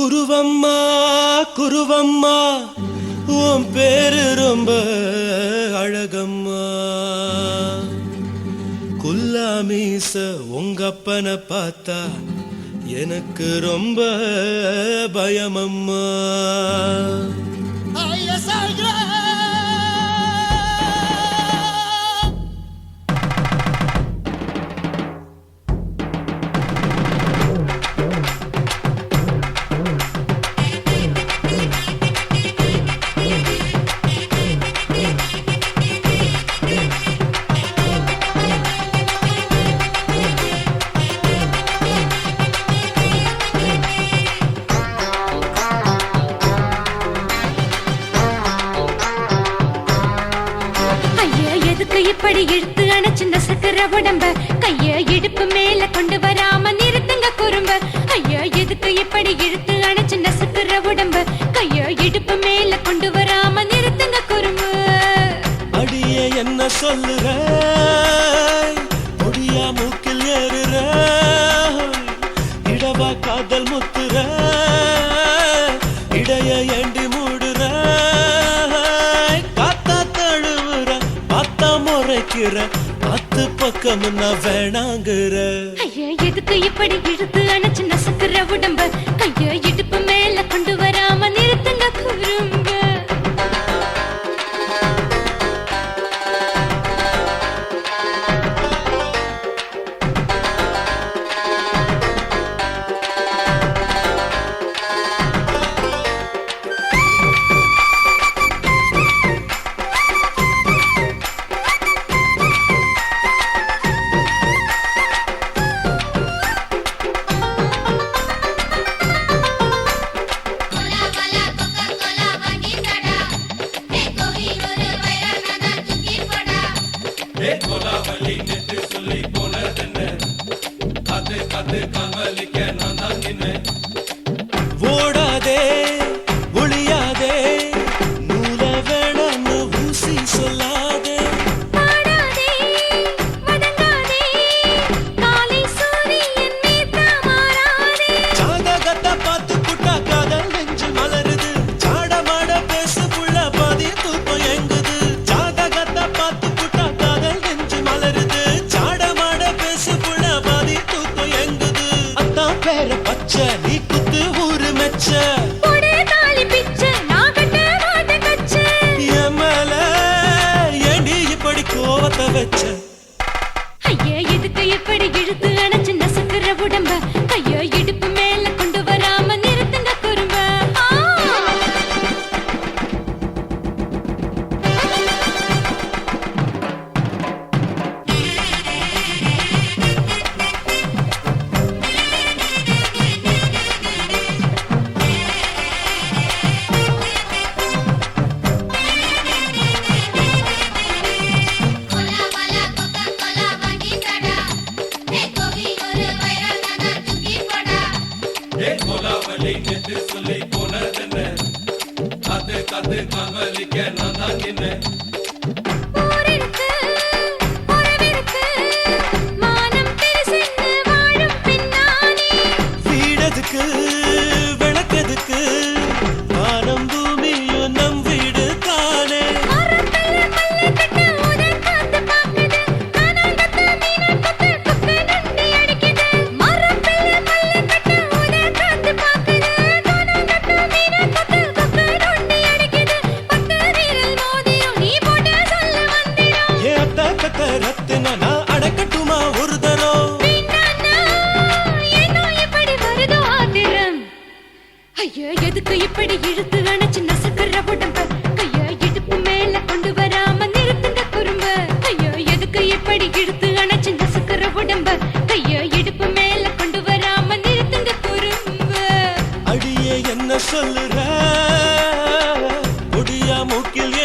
குருவம்மா குருவம்மா உன் பேரு ரொம்ப அழகம்மா. குல்லாமீச உங்க அப்பனை பார்த்தா எனக்கு ரொம்ப பயமம்மா. இப்படி இழுத்து அணைச்சு நசுக்கிற உடம்ப கைய இடுப்பு மேல கொண்டு வராம நிறுத்துங்க குறும்ப. ஐயா எதுக்கு இப்படி இழுத்து அணைச்சு நசுக்கிற உடம்ப கைய இடுப்பு மேல கொண்டு வராம நிறுத்துங்க குறும்பு. அடியே என்ன சொல்லுற ஒடியா மூக்கில் ஏறுற இடவா காதல் முத்துற இடைய ஏண்டி மூடுற காத்தா தழுவுற பார்த்தா முறைக்கிற பத்து பக்கம் நான் வேணாங்குற. ஐயா எதுக்கு இப்படி இழுத்து அணைச்சு நசுக்கிற உடம்ப கைய இடுப்பு மேல கொண்டு வராம நிறுத்துங்க குறும்ப. ஓடாதே ஒளியாதே நூல வேணான்னு ஊசி சொல்லாதே ஜாதகத்தை பார்த்து புட்டா காதல் நெஞ்சு மலருது சாடமாட பேசு புள்ள பாதி தூக்கம் எங்குது. ஜாதகத்தை பார்த்து புட்டா காதல் நெஞ்சு மலருது சாடமாட பேசு புள்ள பாதி தூக்கம் எங்குது. அத்தான் பேர பச்சை நீ குத்து ஊரு மெச்ச கோவத்தை வச்ச. ஐயா எதுக்கு இப்படி இழுத்து அணைச்சு நசுக்கிற உடம்ப கைய இடுப்பு மேல கொண்டு வராம நிறுத்துங்க குறும்ப. வீடதுக்கு விளக்கதுக்கு வானம் பூமியும் நம் வீடு தானே. ரத்தினா நான் அடக்கட்டுமா ஒரு தரம். ஐயா எதுக்கு இப்படி இழுத்து அணைச்சு நசுக்கிற உடம்ப கைய இடுப்பு மேல கொண்டு வராம நிறுத்துங்க குறும்ப. ஐயா எதுக்கு இப்படி இழுத்து அணைச்சு நசுக்கிற உடம்ப கைய இடுப்பு மேல கொண்டு வராம நிறுத்துங்க குறும்ப. அடியே என்ன சொல்லுற ஒடியா மூக்கில்